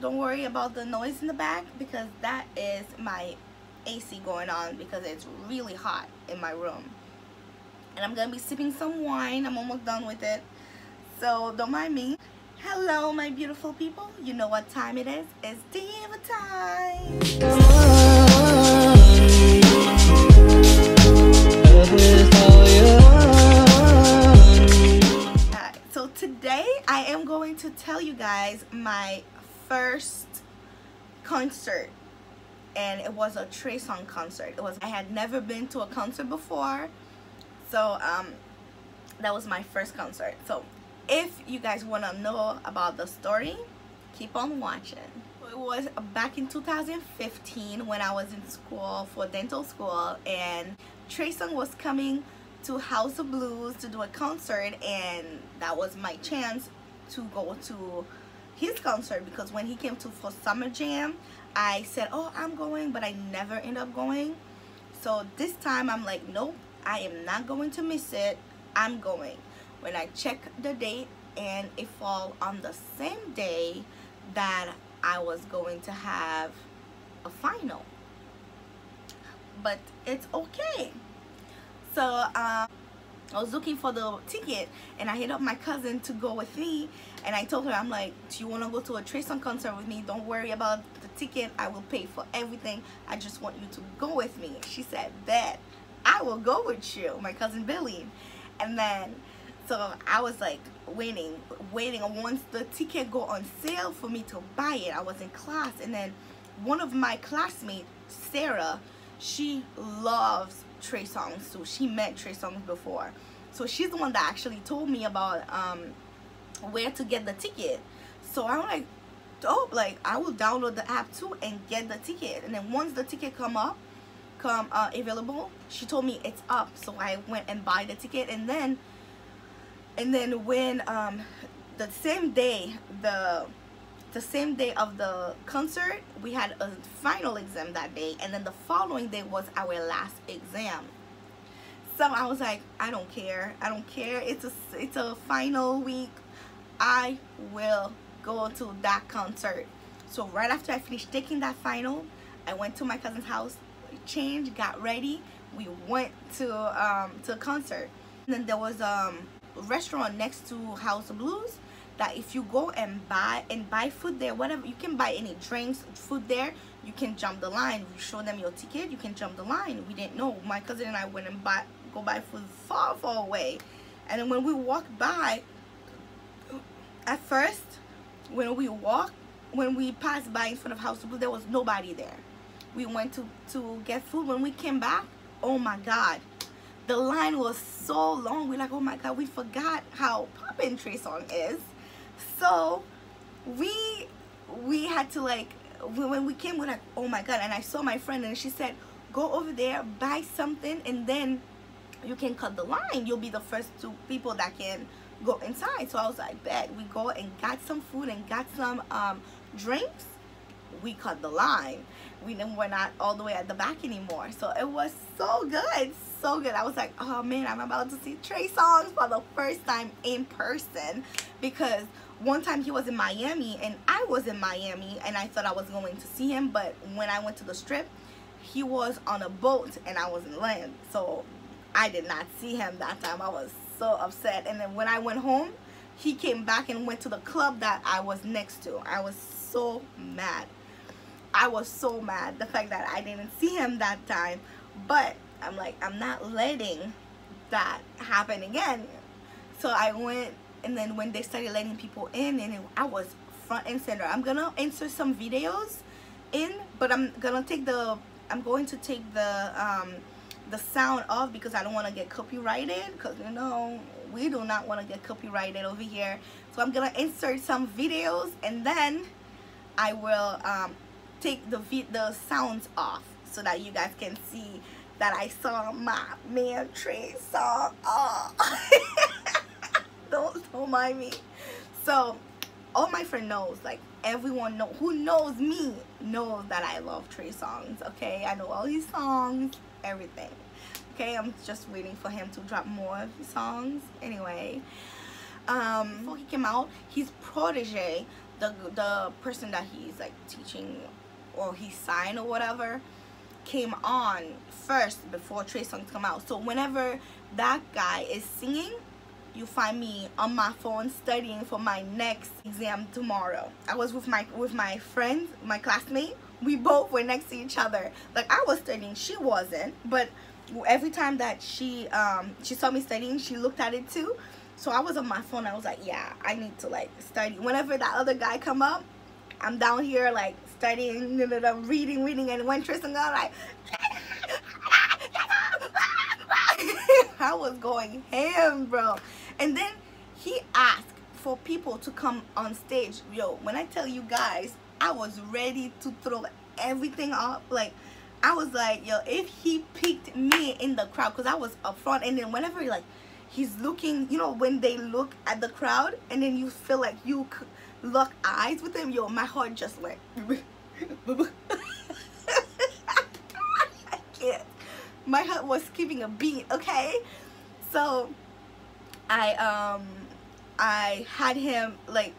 don't worry about the noise in the back, because that is my AC going on because it's really hot in my room. And I'm gonna be sipping some wine. I'm almost done with it, so don't mind me. Hello my beautiful people, you know what time it is. It's Diva time. So today I am going to tell you guys my first concert, and it was a Trey Songz concert. I had never been to a concert before, so that was my first concert. So if you guys want to know about the story, keep on watching. It was back in 2015 when I was in school for dental school, and Trey Songz was coming to House of Blues to do a concert, and that was my chance to go to his concert, because when he came to for Summer Jam, I said, oh, I'm going, but I never end up going. So this time I'm like, nope, I am not going to miss it. I'm going. When I check the date, and it fall on the same day that I was going to have a final, but it's okay. So I was looking for the ticket, and I hit up my cousin to go with me, and I told her, I'm like, do you want to go to a Trey Songz concert with me? Don't worry about the ticket, I will pay for everything, I just want you to go with me. She said, bet, I will go with you, my cousin Billy. And then so I was like waiting, and once the ticket go on sale for me to buy it, I was in class, and then one of my classmates, Sarah, she loves Trey Songz too. She met Trey Songz before, so she's the one that actually told me about where to get the ticket. So I'm like, dope, like I will download the app too and get the ticket. And then once the ticket come available, she told me it's up, so I went and buy the ticket. And then when the same day of the concert, we had a final exam that day, and then the following day was our last exam. So I was like, I don't care, it's a final week, I will go to that concert. So right after I finished taking that final, I went to my cousin's house, changed, got ready, we went to a concert. And then there was a restaurant next to House of Blues that if you go and buy food there, whatever, you can buy any drinks, food there, you can jump the line. You show them your ticket, you can jump the line. We didn't know. My cousin and I went and go buy food far away. And then when we walked by, at first when we passed by in front of House of Blues, there was nobody there. We went to get food. When we came back, oh my god, the line was so long. We're like, oh my god, we forgot how poppin' Trey Songz is. So we had to, like, when we came, we're like, oh my god. And I saw my friend, and she said, go over there, buy something, and then you can cut the line. You'll be the first two people that can go inside. So I was like, bet. We go and got some food and got some drinks. We cut the line. We're not all the way at the back anymore. So it was so good, so good. I was like, oh man, I'm about to see Trey Songz for the first time in person, because one time he was in Miami and I was in Miami, and I thought I was going to see him, but when I went to the strip, he was on a boat and I was in land, so I did not see him that time. I was so upset. And then when I went home, he came back and went to the club that I was next to. I was so mad. I was so mad, the fact that I didn't see him that time. But I'm like, I'm not letting that happen again. So I went, and then when they started letting people in, and I was front and center. I'm gonna insert some videos in, but I'm going to take the sound off, because I don't want to get copyrighted, because you know we do not want to get copyrighted over here. So I'm gonna insert some videos, and then I will take the sounds off, so that you guys can see that I saw my man Trey Songz. Oh. don't mind me. So all my friend knows, like everyone who knows me knows that I love Trey Songz. Okay, I know all his songs, everything. Okay, I'm just waiting for him to drop more songs. Anyway, before he came out, his protege the person that he's like teaching or he signed or whatever came on first before Trey Songs come out. So whenever that guy is singing, you find me on my phone studying for my next exam tomorrow. I was with my friends, my classmate. We both were next to each other. Like, I was studying, she wasn't, but every time that she saw me studying, she looked at it too. So I was on my phone. I was like, yeah, I need to like study. Whenever that other guy come up, I'm down here like studying, reading, and when Tristan got like I was going ham, bro. And then he asked for people to come on stage. Yo, when I tell you guys, I was ready to throw everything up. Like, I was like, yo, if he picked me in the crowd, because I was up front, and then whenever like he's looking, you know, when they look at the crowd and then you feel like you lock eyes with him, yo, my heart just went I can't. My heart was skipping a beat, okay? So I had him, like,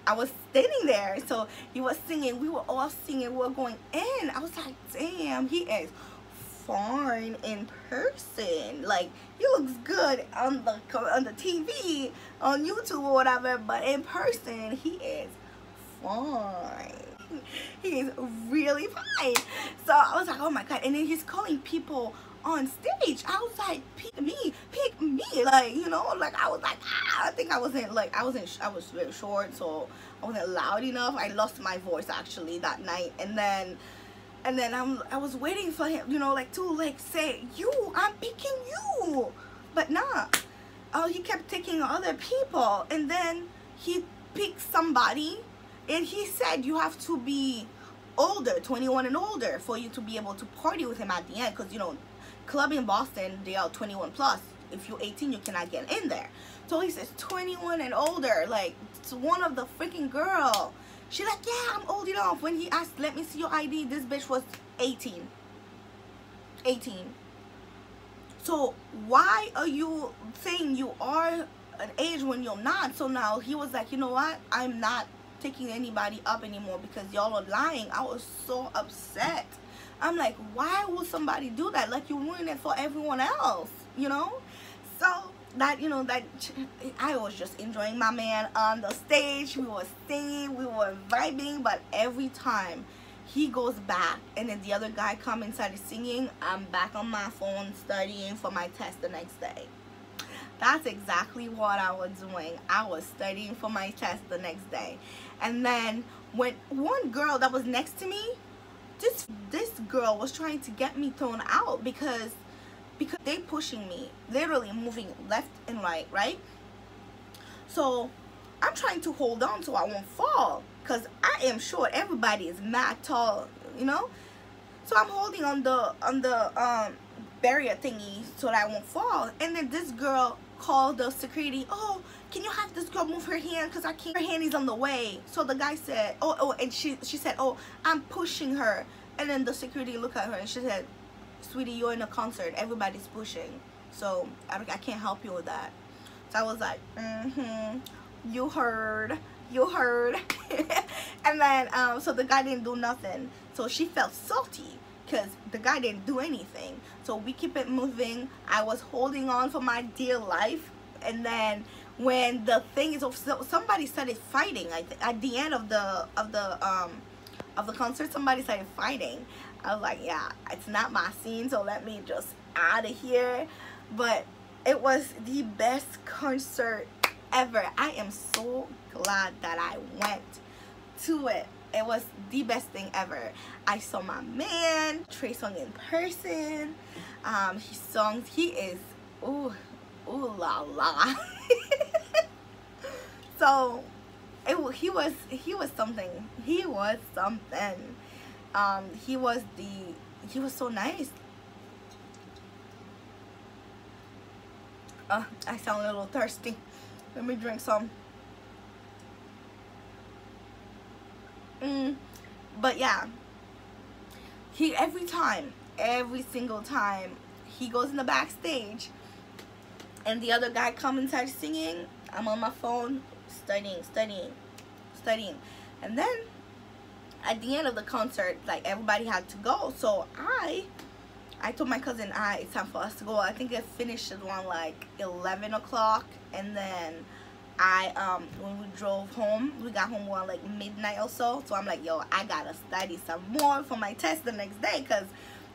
I was standing there, so he was singing, we were all singing, we were going in. I was like, damn, he is fine in person. Like, he looks good on the TV, on YouTube or whatever, but in person, he is fine. He is really fine. So I was like, oh my god. And then he's calling people on stage. I was like, pick me, like, you know, like, I was like, I think I was very short, so I wasn't loud enough. I lost my voice actually that night. And then I was waiting for him, you know, like, to like say, I'm picking you, but nah. Oh, he kept taking other people, and then he picked somebody, and he said you have to be older, 21 and older, for you to be able to party with him at the end, because, you know, club in Boston, they are 21 plus. If you're 18, you cannot get in there. So he says 21 and older. Like, it's one of the freaking girl. She like, yeah, I'm old enough. When he asked, let me see your ID, this bitch was 18. So why are you saying you are an age when you're not? So now he was like, you know what, I'm not taking anybody up anymore because y'all are lying. I was so upset. I'm like, why would somebody do that? Like, you ruin it for everyone else, you know? So that, you know, that I was just enjoying my man on the stage. We were singing, we were vibing, but every time he goes back and then the other guy come and started singing, I'm back on my phone studying for my test the next day. That's exactly what I was doing. I was studying for my test the next day. And then when one girl that was next to me, this girl was trying to get me thrown out because they pushing me, literally moving left and right? So I'm trying to hold on so I won't fall, because I am short. Everybody is mad tall, you know? So I'm holding on the barrier thingy so that I won't fall. And then this girl called the security, oh, can you have this girl move her hand, because I can't, her hand is on the way. So the guy said, oh, and she said, oh, I'm pushing her. And then the security looked at her and she said, sweetie, you're in a concert, everybody's pushing, so I can't help you with that. So I was like, you heard. And then so the guy didn't do nothing, so she felt salty because the guy didn't do anything. So we keep it moving. I was holding on for my dear life. And then when the thing is, somebody started fighting. At the end of the concert, somebody started fighting. I was like, yeah, it's not my scene, so let me just out of here. But it was the best concert ever. I am so glad that I went to it. It was the best thing ever. I saw my man Trey Songz in person. He is ooh la la. So he was something. He was so nice. I sound a little thirsty. Let me drink some. But yeah, every single time he goes in the backstage and the other guy comes and starts singing, I'm on my phone studying. And then at the end of the concert, like, everybody had to go, so I told my cousin, it's time for us to go. I think it finished around like 11 o'clock, and then when we drove home, we got home around like midnight or so. So I'm like, yo, I gotta study some more for my test the next day, because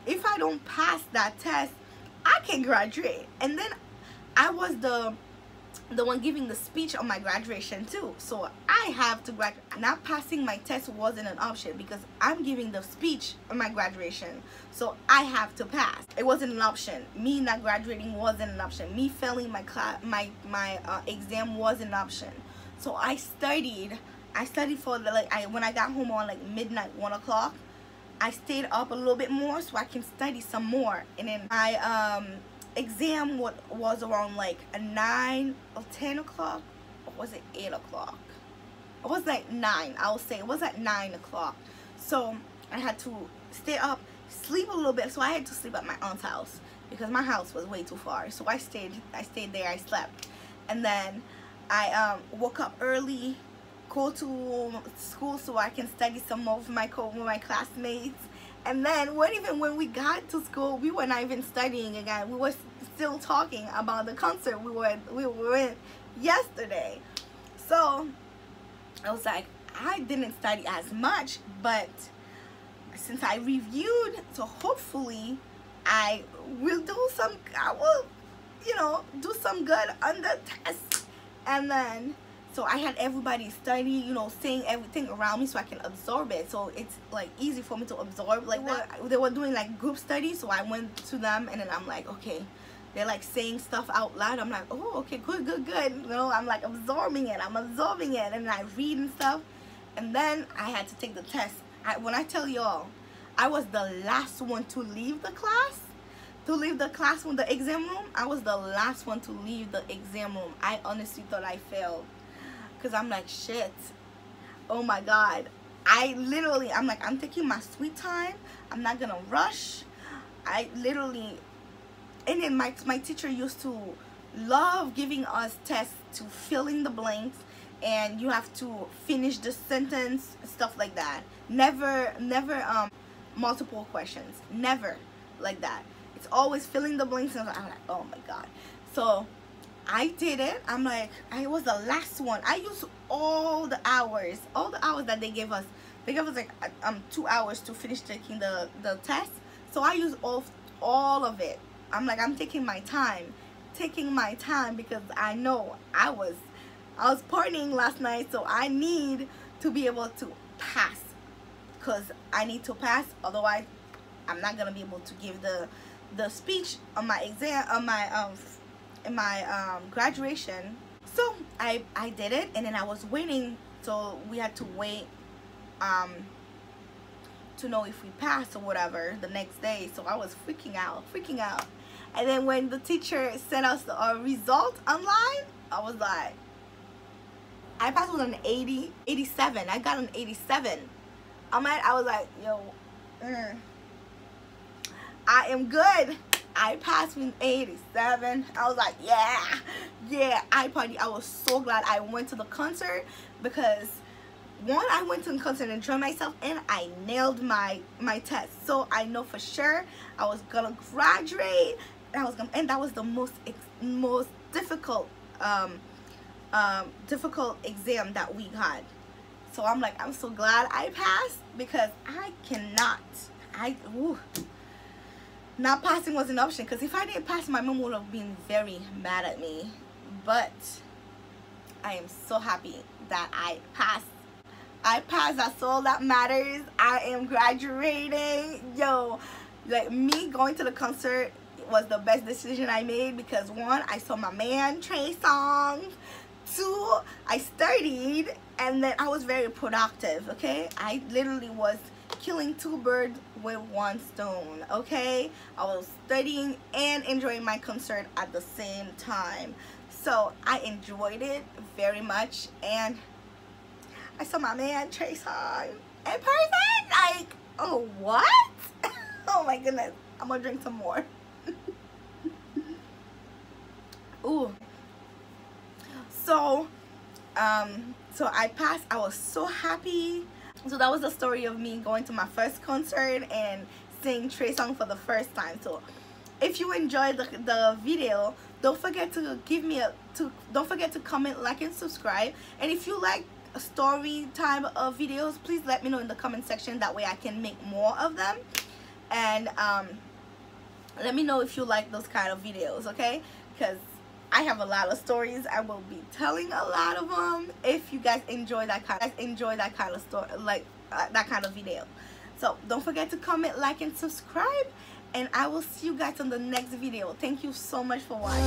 if I don't pass that test, I can graduate. And then I was the one giving the speech on my graduation too, so I have to graduate. Not passing my test wasn't an option, because I'm giving the speech on my graduation, so I have to pass. It wasn't an option. Me not graduating wasn't an option. Me failing my class, my exam wasn't an option. So I studied for the, like, when I got home on like midnight, 1 o'clock, I stayed up a little bit more so I can study some more. And then my exam was around like a 9 or 10 o'clock, or was it 8 o'clock? It was like 9, I would say. It was at 9 o'clock. So I had to stay up, sleep a little bit. So I had to sleep at my aunt's house, because my house was way too far. So I stayed there, I slept. And then I woke up early, go to school so I can study some more with my classmates. And then when we got to school, we were not even studying again. We were still talking about the concert we were in yesterday. So I was like, I didn't study as much, but since I reviewed, so hopefully I will do some good on the test. And then so I had everybody study, saying everything around me so I can absorb it. So it's like easy for me to absorb. Like they were doing like group studies, so I went to them, and then I'm like, okay, they're like saying stuff out loud. I'm like, oh, okay, good. I'm like absorbing it, and I read and stuff. And then I had to take the test. When I tell y'all, I was the last one to leave the class. From the exam room. I was the last one to leave the exam room. I honestly thought I failed. Because I'm like, shit, oh my God. I'm like, I'm taking my sweet time. I'm not gonna rush. And then my teacher used to love giving us tests to fill in the blanks, and you have to finish the sentence, stuff like that. Never multiple questions, never like that. It's always filling the blanks, and I'm like, oh my God. So I did it. I'm like, I was the last one. I used all the hours that they gave us. They gave us like 2 hours to finish taking the test. So I used all of it. I'm like, I'm taking my time, because I know I was partying last night, so I need to be able to pass, because I need to pass. Otherwise, I'm not gonna be able to give the speech on my exam, on my in my graduation. So I did it, and then I was waiting, so we had to wait to know if we passed or whatever the next day. So I was freaking out. And then when the teacher sent us the result online, I was like, I passed with an 87. I got an 87. I was like, yo, I am good. I passed with 87. I was like, yeah, I party. I was so glad I went to the concert, because one, I went to the concert and enjoyed myself, and I nailed my test. So I know for sure I was gonna graduate, and that was the most difficult difficult exam that we had. So I'm like, I'm so glad I passed, because I cannot. Not passing was an option, because if I didn't pass, my mom would have been very mad at me. But I am so happy that I passed. That's all that matters. I am graduating. Yo, like, me going to the concert was the best decision I made, because one, I saw my man TREY SONGZ. Two, I studied, and then I was very productive. Okay, I literally was killing 2 birds with 1 stone. Okay, I was studying and enjoying my concert at the same time. So I enjoyed it very much, and I saw my man TREY SONGZ in person. Like, oh, what? Oh my goodness, I'm gonna drink some more. Ooh. So So I passed. I was so happy. So that was the story of me going to my first concert and seeing Trey Songz for the first time. So if you enjoyed the video, don't forget to don't forget to comment, like, and subscribe. And if you like story time of videos, please let me know in the comment section. That way I can make more of them. And let me know if you like those kind of videos, okay? Because I have a lot of stories. I will be telling a lot of them if you guys enjoy that kind of story, like that kind of video. So don't forget to comment, like, and subscribe, and I will see you guys on the next video. Thank you so much for watching.